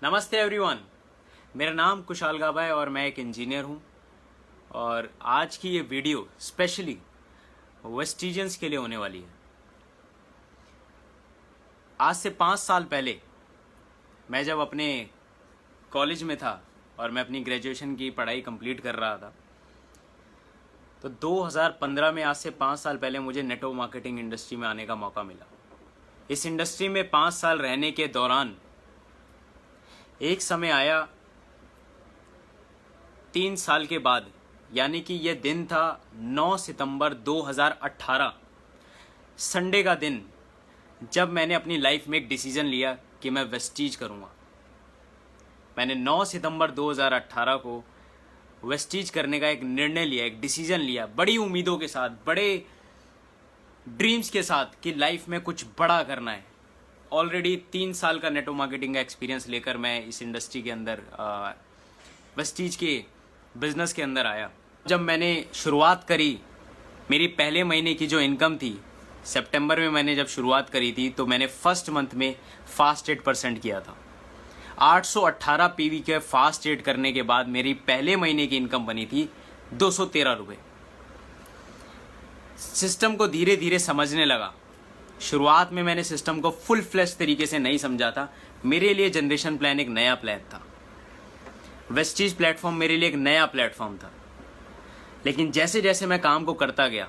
नमस्ते एवरीवन। मेरा नाम कुशाल गाबा है और मैं एक इंजीनियर हूं। और आज की ये वीडियो स्पेशली वेस्टिजियंस के लिए होने वाली है। आज से 5 साल पहले मैं जब अपने कॉलेज में था और मैं अपनी ग्रेजुएशन की पढ़ाई कंप्लीट कर रहा था, तो 2015 में, आज से 5 साल पहले, मुझे नेटवर्क मार्केटिंग इंडस्ट्री में आने का मौका मिला। इस इंडस्ट्री में 5 साल रहने के दौरान एक समय आया 3 साल के बाद, यानी कि यह दिन था 9 सितंबर 2018, संडे का दिन, जब मैंने अपनी लाइफ में एक डिसीजन लिया कि मैं वेस्टीज करूंगा। मैंने 9 सितंबर 2018 को वेस्टीज करने का एक निर्णय लिया, एक डिसीजन लिया, बड़ी उम्मीदों के साथ, बड़े ड्रीम्स के साथ कि लाइफ में कुछ बड़ा करना है। ऑलरेडी 3 साल का नेटवर्क मार्केटिंग का एक्सपीरियंस लेकर मैं इस इंडस्ट्री के अंदर, वेस्टीज के बिजनेस के अंदर आया। जब मैंने शुरुआत करी, मेरी पहले महीने की जो इनकम थी, सितंबर में मैंने जब शुरुआत करी थी, तो मैंने फर्स्ट मंथ में फास्ट 8% किया था। 818 पीवी के फास्ट 8 करने के बाद मेरी पहले महीने की इनकम बनी थी 213 रुपये। सिस्टम को धीरे धीरे समझने लगा। शुरुआत में मैंने सिस्टम को फुल फ्लैश तरीके से नहीं समझा था। मेरे लिए जनरेशन प्लान एक नया प्लान था, वेस्टीज प्लेटफॉर्म मेरे लिए एक नया प्लेटफॉर्म था। लेकिन जैसे जैसे मैं काम को करता गया,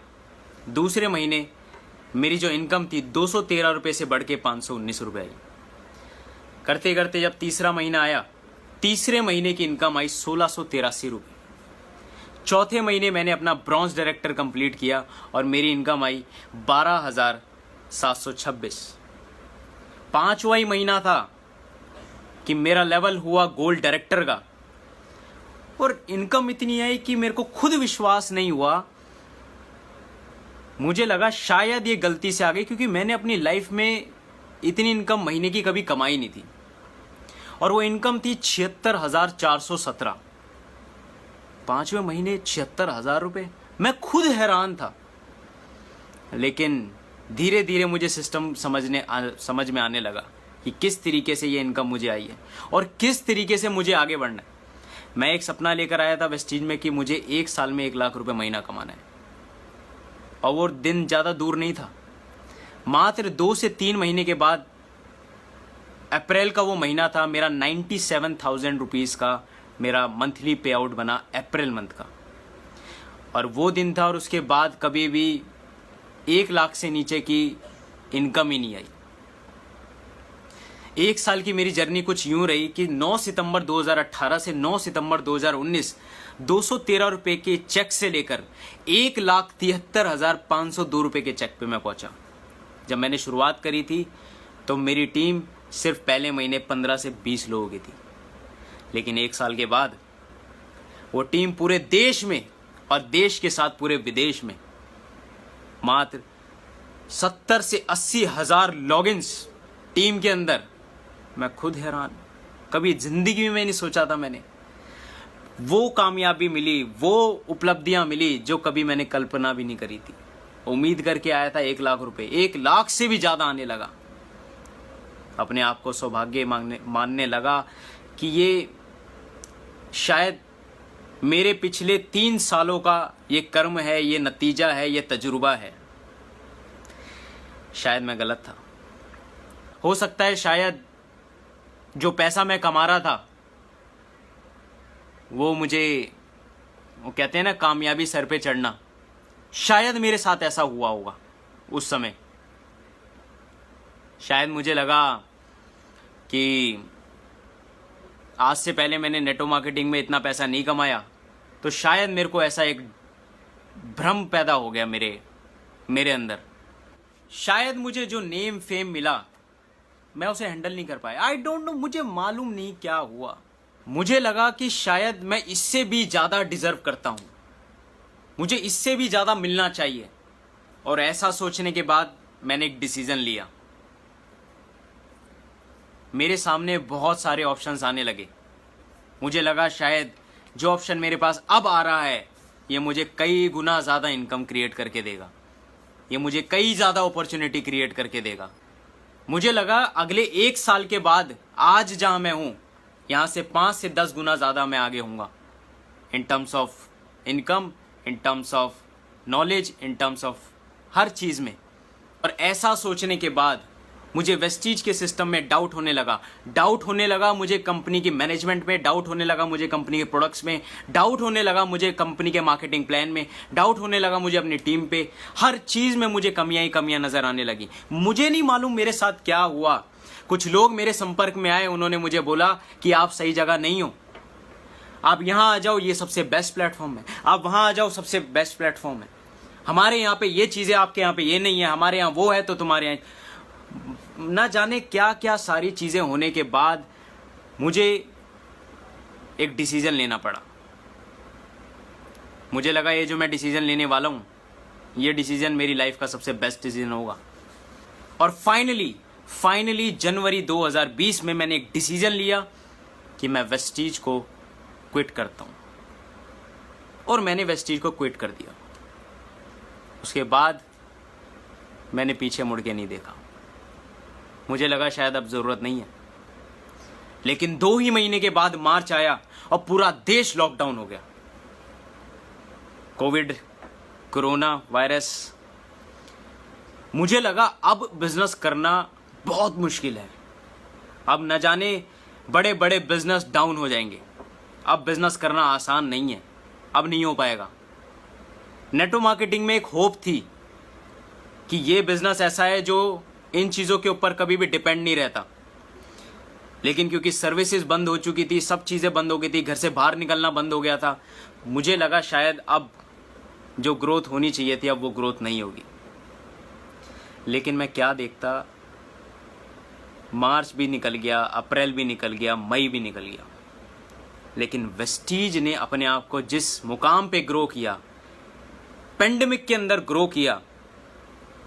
दूसरे महीने मेरी जो इनकम थी 213 रुपये से बढ़ के 519 रुपये आई। करते करते जब तीसरा महीना आया, तीसरे महीने की इनकम आई 1683 रुपये। चौथे महीने मैंने अपना ब्रॉन्ज डायरेक्टर कंप्लीट किया और मेरी इनकम आई 12,726। पांचवा ही महीना था कि मेरा लेवल हुआ गोल्ड डायरेक्टर का, और इनकम इतनी आई कि मेरे को खुद विश्वास नहीं हुआ। मुझे लगा शायद ये गलती से आ गई, क्योंकि मैंने अपनी लाइफ में इतनी इनकम महीने की कभी कमाई नहीं थी, और वो इनकम थी 76,417। पांचवें महीने 76,000 रुपये। मैं खुद हैरान था। लेकिन धीरे धीरे मुझे सिस्टम समझ में आने लगा कि किस तरीके से ये इनकम मुझे आई है और किस तरीके से मुझे आगे बढ़ना है। मैं एक सपना लेकर आया था वेस्टीज में कि मुझे 1 साल में 1 लाख रुपए महीना कमाना है, और वो दिन ज़्यादा दूर नहीं था। मात्र 2 से 3 महीने के बाद, अप्रैल का वो महीना था, मेरा 97,000 रुपीज़ का मेरा मंथली पे आउट बना अप्रैल मंथ का। और वो दिन था, और उसके बाद कभी भी 1 लाख से नीचे की इनकम ही नहीं आई। 1 साल की मेरी जर्नी कुछ यूं रही कि 9 सितंबर 2018 से 9 सितंबर 2019 213 रुपये के चेक से लेकर 1,73,502 रुपये के चेक पे मैं पहुंचा। जब मैंने शुरुआत करी थी तो मेरी टीम सिर्फ पहले महीने 15 से 20 लोगों की थी। लेकिन 1 साल के बाद वो टीम पूरे देश में, और देश के साथ पूरे विदेश में, मात्र 70 से 80 हजार लॉगिन्स टीम के अंदर। मैं खुद हैरान, कभी जिंदगी में नहीं सोचा था मैंने वो कामयाबी मिली, वो उपलब्धियां मिली जो कभी मैंने कल्पना भी नहीं करी थी। उम्मीद करके आया था 1 लाख रुपए, 1 लाख से भी ज्यादा आने लगा। अपने आप को सौभाग्य मानने लगा कि ये शायद मेरे पिछले 3 सालों का ये कर्म है, ये नतीजा है, ये तजुर्बा है। शायद मैं गलत था। हो सकता है शायद जो पैसा मैं कमा रहा था वो कहते हैं ना, कामयाबी सर पे चढ़ना, शायद मेरे साथ ऐसा हुआ होगा उस समय। शायद मुझे लगा कि आज से पहले मैंने नेटवर्क मार्केटिंग में इतना पैसा नहीं कमाया, तो शायद मेरे को ऐसा एक भ्रम पैदा हो गया मेरे अंदर। शायद मुझे जो नेम फेम मिला, मैं उसे हैंडल नहीं कर पाया। आई डोंट नो, मुझे मालूम नहीं क्या हुआ। मुझे लगा कि शायद मैं इससे भी ज्यादा डिजर्व करता हूं, मुझे इससे भी ज्यादा मिलना चाहिए। और ऐसा सोचने के बाद मैंने एक डिसीजन लिया। मेरे सामने बहुत सारे ऑप्शंस आने लगे। मुझे लगा शायद जो ऑप्शन मेरे पास अब आ रहा है, ये मुझे कई गुना ज्यादा इनकम क्रिएट करके देगा, ये मुझे कई ज्यादा अपॉर्चुनिटी क्रिएट करके देगा। मुझे लगा अगले 1 साल के बाद आज जहां मैं हूं, यहाँ से 5 से 10 गुना ज़्यादा मैं आगे होऊंगा, in terms of income, in terms of knowledge, in terms of हर चीज़ में। और ऐसा सोचने के बाद मुझे वेस्टीज के सिस्टम में डाउट होने लगा मुझे कंपनी की मैनेजमेंट में, डाउट होने लगा मुझे कंपनी के प्रोडक्ट्स में, डाउट होने लगा मुझे कंपनी के मार्केटिंग प्लान में, डाउट होने लगा मुझे अपनी टीम पे। हर चीज़ में मुझे कमियां ही कमियां नज़र आने लगी। मुझे नहीं मालूम मेरे साथ क्या हुआ। कुछ लोग मेरे संपर्क में आए, उन्होंने मुझे बोला कि आप सही जगह नहीं हो, आप यहाँ आ जाओ, ये सबसे बेस्ट प्लेटफॉर्म है, आप वहाँ आ जाओ, सबसे बेस्ट प्लेटफॉर्म है, हमारे यहाँ पे ये चीज़ें आपके यहाँ पे ये नहीं है, हमारे यहाँ वो है तो तुम्हारे यहाँ ना जाने क्या क्या सारी चीज़ें होने के बाद मुझे एक डिसीजन लेना पड़ा। मुझे लगा ये जो मैं डिसीजन लेने वाला हूँ, ये डिसीजन मेरी लाइफ का सबसे बेस्ट डिसीजन होगा। और फाइनली जनवरी 2020 में मैंने एक डिसीजन लिया कि मैं वेस्टीज को क्विट करता हूँ, और मैंने वेस्टीज को क्विट कर दिया। उसके बाद मैंने पीछे मुड़ के नहीं देखा। मुझे लगा शायद अब ज़रूरत नहीं है, लेकिन 2 ही महीने के बाद मार्च आया और पूरा देश लॉकडाउन हो गया। Covid, corona virus. मुझे लगा अब बिजनेस करना बहुत मुश्किल है, अब न जाने बड़े बड़े बिजनेस डाउन हो जाएंगे, अब बिजनेस करना आसान नहीं है, अब नहीं हो पाएगा। नेटवर्क मार्केटिंग में एक होप थी कि ये बिजनेस ऐसा है जो इन चीज़ों के ऊपर कभी भी डिपेंड नहीं रहता, लेकिन क्योंकि सर्विसेज बंद हो चुकी थी, सब चीज़ें बंद हो गई थी, घर से बाहर निकलना बंद हो गया था, मुझे लगा शायद अब जो ग्रोथ होनी चाहिए थी अब वो ग्रोथ नहीं होगी। लेकिन मैं क्या देखता, मार्च भी निकल गया, अप्रैल भी निकल गया, मई भी निकल गया, लेकिन वेस्टीज ने अपने आप को जिस मुकाम पे ग्रो किया, पेंडेमिक के अंदर ग्रो किया,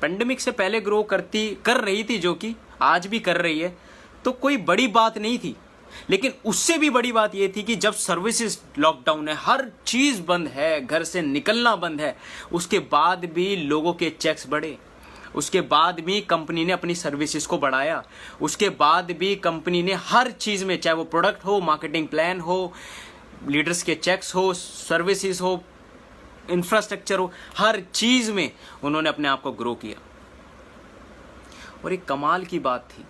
पेंडेमिक से पहले ग्रो कर रही थी, जो कि आज भी कर रही है, तो कोई बड़ी बात नहीं थी। लेकिन उससे भी बड़ी बात यह थी कि जब सर्विसेज लॉकडाउन है, हर चीज़ बंद है, घर से निकलना बंद है, उसके बाद भी लोगों के चेक्स बढ़े, उसके बाद भी कंपनी ने अपनी सर्विसेज को बढ़ाया, उसके बाद भी कंपनी ने हर चीज़ में, चाहे वो प्रोडक्ट हो, मार्केटिंग प्लान हो, लीडर्स के चेक्स हो, सर्विसेज हो, इंफ्रास्ट्रक्चर हो, हर चीज़ में उन्होंने अपने आप को ग्रो किया। और एक कमाल की बात थी,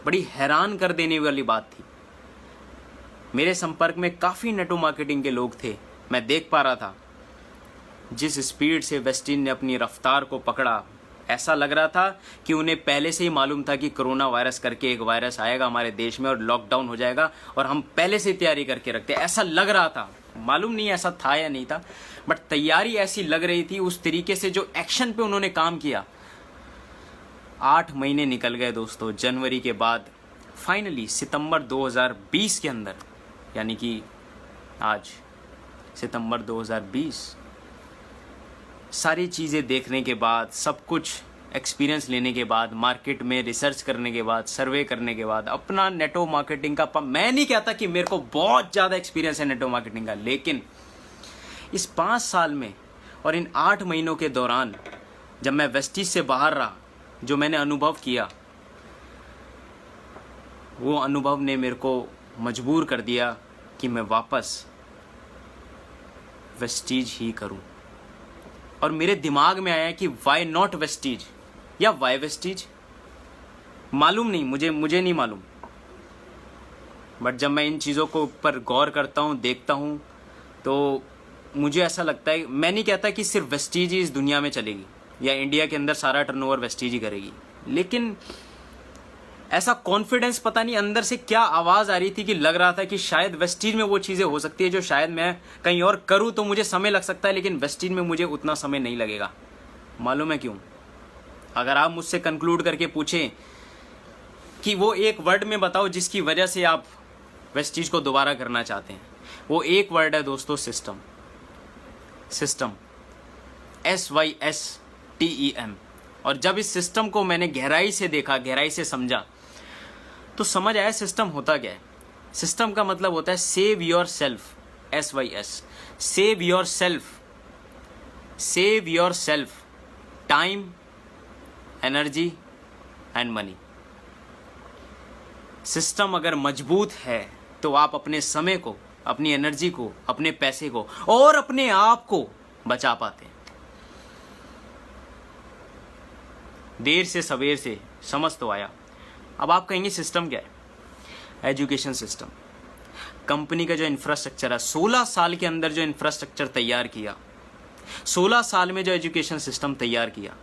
बड़ी हैरान कर देने वाली बात थी। मेरे संपर्क में काफ़ी नेटवर्क मार्केटिंग के लोग थे, मैं देख पा रहा था जिस स्पीड से वेस्टीज ने अपनी रफ्तार को पकड़ा, ऐसा लग रहा था कि उन्हें पहले से ही मालूम था कि कोरोना वायरस करके एक वायरस आएगा हमारे देश में और लॉकडाउन हो जाएगा, और हम पहले से तैयारी करके रखते, ऐसा लग रहा था। मालूम नहीं ऐसा था या नहीं था, बट तैयारी ऐसी लग रही थी। उस तरीके से जो एक्शन पे उन्होंने काम किया। 8 महीने निकल गए दोस्तों। जनवरी के बाद फाइनली सितंबर 2020 के अंदर, यानी कि आज सितंबर 2020, सारी चीज़ें देखने के बाद, सब कुछ एक्सपीरियंस लेने के बाद, मार्केट में रिसर्च करने के बाद, सर्वे करने के बाद, अपना नेटवर्क मार्केटिंग का, मैं नहीं कहता कि मेरे को बहुत ज़्यादा एक्सपीरियंस है नेटवर्क मार्केटिंग का, लेकिन इस 5 साल में और इन 8 महीनों के दौरान जब मैं वेस्टीज से बाहर रहा, जो मैंने अनुभव किया, वो अनुभव ने मेरे को मजबूर कर दिया कि मैं वापस वेस्टीज ही करूं। और मेरे दिमाग में आया कि वाई नॉट वेस्टीज या वाई वेस्टीज, मालूम नहीं, मुझे नहीं मालूम, बट जब मैं इन चीज़ों को ऊपर गौर करता हूँ, देखता हूँ, तो मुझे ऐसा लगता है, मैं नहीं कहता कि सिर्फ वेस्टीज ही इस दुनिया में चलेगी या इंडिया के अंदर सारा टर्नओवर वेस्टीज ही करेगी, लेकिन ऐसा कॉन्फिडेंस, पता नहीं अंदर से क्या आवाज़ आ रही थी कि लग रहा था कि शायद वेस्टीज में वो चीज़ें हो सकती है जो शायद मैं कहीं और करूँ तो मुझे समय लग सकता है, लेकिन वेस्टीज में मुझे उतना समय नहीं लगेगा। मालूम है क्यों? अगर आप मुझसे कंक्लूड करके पूछें कि वो एक वर्ड में बताओ जिसकी वजह से आप वेस्टीज को दोबारा करना चाहते हैं, वो एक वर्ड है दोस्तों, सिस्टम। System, SYSTEM। और जब इस सिस्टम को मैंने गहराई से देखा, गहराई से समझा, तो समझ आया सिस्टम होता क्या है। सिस्टम का मतलब होता है save your self, SYS, save your self, save your self, time, energy and money. System अगर मजबूत है तो आप अपने समय को, अपनी एनर्जी को, अपने पैसे को और अपने आप को बचा पाते हैं। देर से सवेर से समझ तो आया। अब आप कहेंगे सिस्टम क्या है? Education system. कंपनी का जो इंफ्रास्ट्रक्चर है, 16 साल के अंदर जो इंफ्रास्ट्रक्चर तैयार किया, 16 साल में जो एजुकेशन सिस्टम तैयार किया,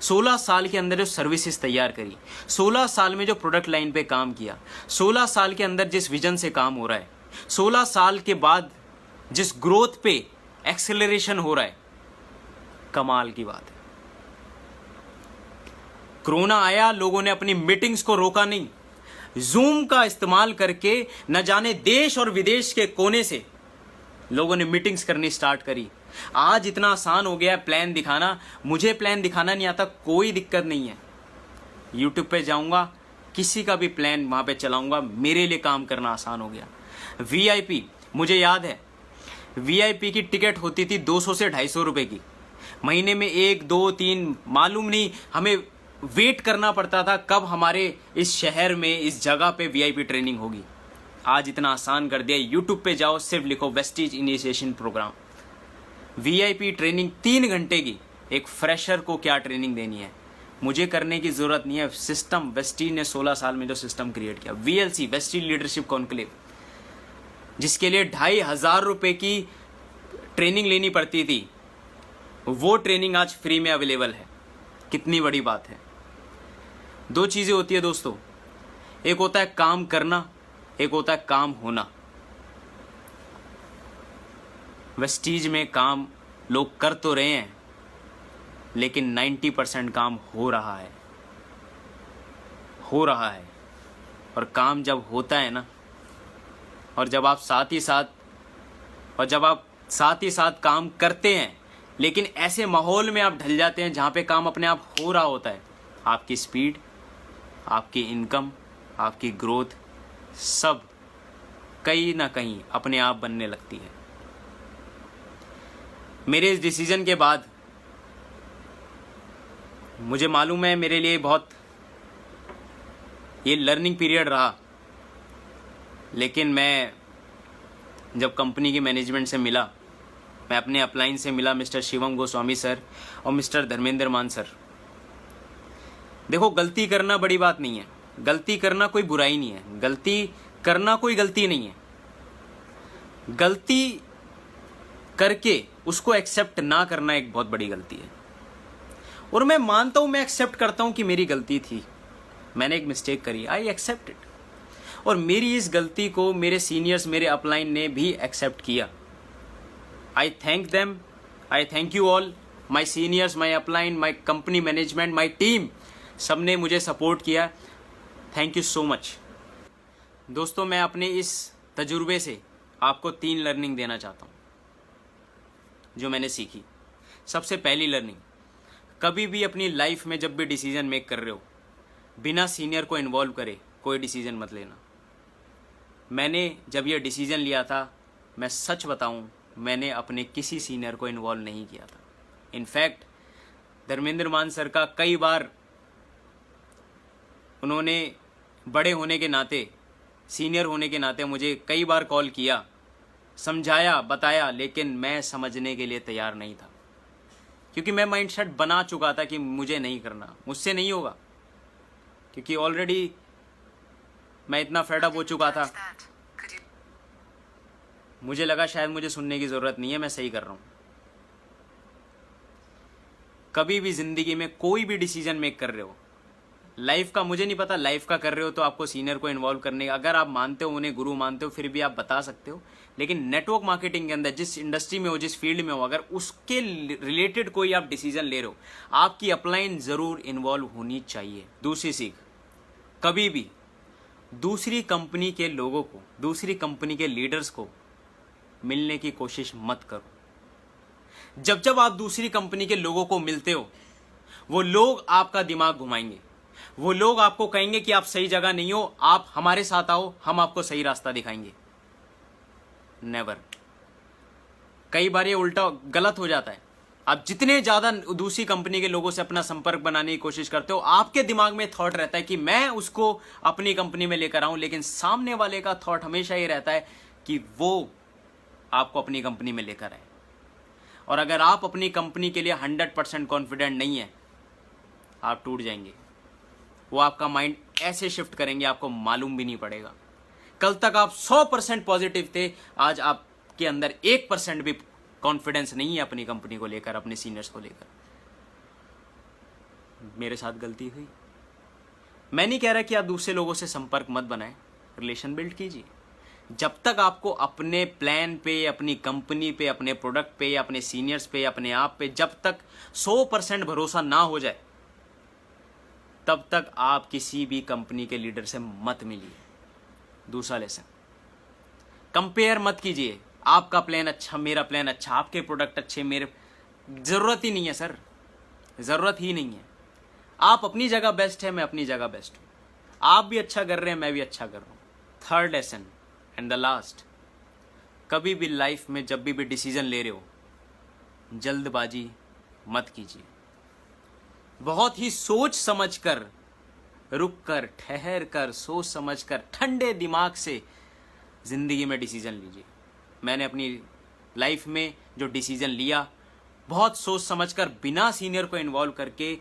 16 साल के अंदर जो सर्विसेज तैयार करी, 16 साल में जो प्रोडक्ट लाइन पे काम किया, 16 साल के अंदर जिस विजन से काम हो रहा है, 16 साल के बाद जिस ग्रोथ पे एक्सेलरेशन हो रहा है, कमाल की बात है। कोरोना आया, लोगों ने अपनी मीटिंग्स को रोका नहीं, जूम का इस्तेमाल करके न जाने देश और विदेश के कोने से लोगों ने मीटिंग्स करनी स्टार्ट करी। आज इतना आसान हो गया है प्लान दिखाना। मुझे प्लान दिखाना नहीं आता, कोई दिक्कत नहीं है। यूट्यूब पे जाऊंगा, किसी का भी प्लान वहां पे चलाऊंगा, मेरे लिए काम करना आसान हो गया। वीआईपी, मुझे याद है वीआईपी की टिकट होती थी 200 से 250 रुपए की। महीने में 1, 2, 3 मालूम नहीं, हमें वेट करना पड़ता था कब हमारे इस शहर में, इस जगह पे वीआईपी ट्रेनिंग होगी। आज इतना आसान कर दिया, यूट्यूब पे जाओ, सिर्फ लिखो Vestige initiation programme. VIP training 3 घंटे की। एक फ्रेशर को क्या ट्रेनिंग देनी है, मुझे करने की जरूरत नहीं है। सिस्टम वेस्टीज ने 16 साल में जो सिस्टम क्रिएट किया, वीएलसी, वेस्टीज लीडरशिप कॉन्क्लेव, जिसके लिए 2,500 रुपए की ट्रेनिंग लेनी पड़ती थी, वो ट्रेनिंग आज फ्री में अवेलेबल है। कितनी बड़ी बात है। 2 चीजें होती है दोस्तों, एक होता है काम करना, एक होता है काम होना। वेस्टीज में काम लोग कर तो रहे हैं, लेकिन 90% काम हो रहा है। और काम जब होता है ना, और जब आप साथ ही साथ काम करते हैं, लेकिन ऐसे माहौल में आप ढल जाते हैं जहां पे काम अपने आप हो रहा होता है, आपकी स्पीड, आपकी इनकम, आपकी ग्रोथ सब कहीं ना कहीं अपने आप बनने लगती है। मेरे इस डिसीजन के बाद मुझे मालूम है मेरे लिए बहुत ये लर्निंग पीरियड रहा, लेकिन मैं जब कंपनी के मैनेजमेंट से मिला, मैं अपने अपलाइन से मिला, मिस्टर शिवम गोस्वामी सर और मिस्टर धर्मेंद्र मान सर। देखो, गलती करना बड़ी बात नहीं है, गलती करना कोई बुराई नहीं है, गलती करना कोई गलती नहीं है। गलती करके उसको एक्सेप्ट ना करना एक बहुत बड़ी गलती है। और मैं मानता हूं, मैं एक्सेप्ट करता हूं कि मेरी गलती थी, मैंने एक मिस्टेक करी, आई एक्सेप्ट इट। और मेरी इस गलती को मेरे सीनियर्स, मेरे अपलाइन ने भी एक्सेप्ट किया। आई thank them, I thank you all, my seniors, my upline, my company management, my team, सबने मुझे सपोर्ट किया। Thank you so much. दोस्तों, मैं अपने इस तजुर्बे से आपको 3 लर्निंग देना चाहता हूँ जो मैंने सीखी। सबसे पहली लर्निंग, कभी भी अपनी लाइफ में जब भी डिसीजन मेक कर रहे हो, बिना सीनियर को इन्वॉल्व करे कोई डिसीजन मत लेना। मैंने जब यह डिसीजन लिया था, मैं सच बताऊं, मैंने अपने किसी सीनियर को इन्वॉल्व नहीं किया था। इनफैक्ट धर्मेंद्र मान सर का कई बार, उन्होंने बड़े होने के नाते, सीनियर होने के नाते मुझे कई बार कॉल किया, समझाया, बताया, लेकिन मैं समझने के लिए तैयार नहीं था, क्योंकि मैं माइंडसेट बना चुका था कि मुझे नहीं करना, मुझसे नहीं होगा, क्योंकि ऑलरेडी मैं इतना फेड अप हो चुका था। मुझे लगा शायद मुझे सुनने की जरूरत नहीं है, मैं सही कर रहा हूं। कभी भी जिंदगी में कोई भी डिसीजन मेक कर रहे हो, लाइफ का, मुझे नहीं पता लाइफ का कर रहे हो तो आपको सीनियर को इन्वॉल्व करने का, अगर आप मानते हो, उन्हें गुरु मानते हो, फिर भी आप बता सकते हो। लेकिन नेटवर्क मार्केटिंग के अंदर जिस इंडस्ट्री में हो, जिस फील्ड में हो, अगर उसके रिलेटेड कोई आप डिसीजन ले रहे हो, आपकी अपलाइन जरूर इन्वॉल्व होनी चाहिए। दूसरी सीख, कभी भी दूसरी कंपनी के लोगों को, दूसरी कंपनी के लीडर्स को मिलने की कोशिश मत करो। जब आप दूसरी कंपनी के लोगों को मिलते हो, वो लोग आपका दिमाग घुमाएंगे, वो लोग आपको कहेंगे कि आप सही जगह नहीं हो, आप हमारे साथ आओ, हम आपको सही रास्ता दिखाएंगे। नेवर। कई बार ये उल्टा गलत हो जाता है। आप जितने ज़्यादा दूसरी कंपनी के लोगों से अपना संपर्क बनाने की कोशिश करते हो, आपके दिमाग में थॉट रहता है कि मैं उसको अपनी कंपनी में लेकर आऊं, लेकिन सामने वाले का थॉट हमेशा ये रहता है कि वो आपको अपनी कंपनी में लेकर आए। और अगर आप अपनी कंपनी के लिए 100% कॉन्फिडेंट नहीं है, आप टूट जाएंगे। वो आपका माइंड ऐसे शिफ्ट करेंगे, आपको मालूम भी नहीं पड़ेगा। कल तक आप 100% पॉजिटिव थे, आज आपके अंदर 1% भी कॉन्फिडेंस नहीं है अपनी कंपनी को लेकर, अपने सीनियर्स को लेकर। मेरे साथ गलती हुई। मैं नहीं कह रहा कि आप दूसरे लोगों से संपर्क मत बनाएं, रिलेशन बिल्ड कीजिए। जब तक आपको अपने प्लान पे, अपनी कंपनी पे, अपने प्रोडक्ट पे, अपने सीनियर्स पे, अपने आप पे जब तक 100% भरोसा ना हो जाए, तब तक आप किसी भी कंपनी के लीडर से मत मिलिए। दूसरा लेसन, कंपेयर मत कीजिए। आपका प्लान अच्छा, मेरा प्लान अच्छा, आपके प्रोडक्ट अच्छे, मेरे जरूरत ही नहीं है सर, जरूरत ही नहीं है। आप अपनी जगह बेस्ट है, मैं अपनी जगह बेस्ट हूं। आप भी अच्छा कर रहे हैं, मैं भी अच्छा कर रहा हूं। Third lesson and the last, कभी भी लाइफ में जब भी डिसीजन ले रहे हो, जल्दबाजी मत कीजिए। बहुत ही सोच समझकर, रुक कर, ठहर कर, सोच समझकर, ठंडे दिमाग से जिंदगी में डिसीजन लीजिए। मैंने अपनी लाइफ में जो डिसीजन लिया, बहुत सोच समझकर, बिना सीनियर को इन्वॉल्व करके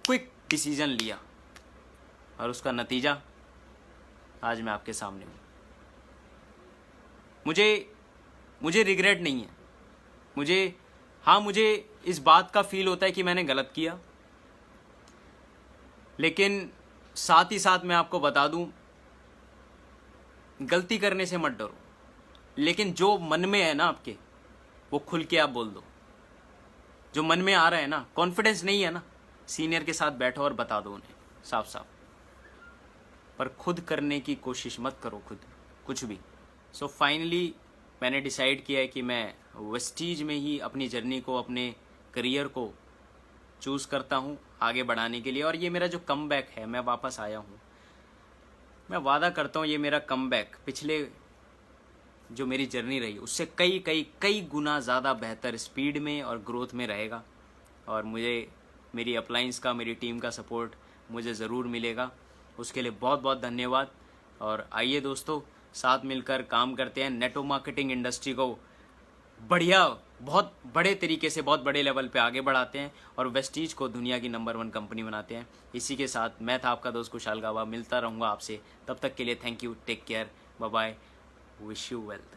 क्विक डिसीजन लिया, और उसका नतीजा आज मैं आपके सामने हूं। मुझे रिग्रेट नहीं है। मुझे इस बात का फील होता है कि मैंने गलत किया, लेकिन साथ ही साथ मैं आपको बता दूं, गलती करने से मत डरो, लेकिन जो मन में है ना आपके, वो खुल के आप बोल दो। जो मन में आ रहा है ना, कॉन्फिडेंस नहीं है ना, सीनियर के साथ बैठो और बता दो उन्हें साफ साफ। पर खुद करने की कोशिश मत करो, खुद कुछ भी। सो फाइनली मैंने डिसाइड किया है कि मैं वेस्टीज में ही अपनी जर्नी को, अपने करियर को चूज़ करता हूँ आगे बढ़ाने के लिए। और ये मेरा जो कमबैक है, मैं वापस आया हूँ, मैं वादा करता हूँ ये मेरा कमबैक पिछले जो मेरी जर्नी रही उससे कई गुना ज़्यादा बेहतर स्पीड में और ग्रोथ में रहेगा। और मुझे मेरी अपलाइंस का, मेरी टीम का सपोर्ट मुझे ज़रूर मिलेगा। उसके लिए बहुत बहुत धन्यवाद। और आइए दोस्तों, साथ मिलकर काम करते हैं, नेटवर्क मार्केटिंग इंडस्ट्री को बढ़िया, बहुत बड़े तरीके से, बहुत बड़े लेवल पे आगे बढ़ाते हैं और वेस्टीज को दुनिया की नंबर 1 कंपनी बनाते हैं। इसी के साथ मैं था आपका दोस्त कुशाल गावा, मिलता रहूँगा आपसे। तब तक के लिए thank you, take care, bye bye, wish you wealth.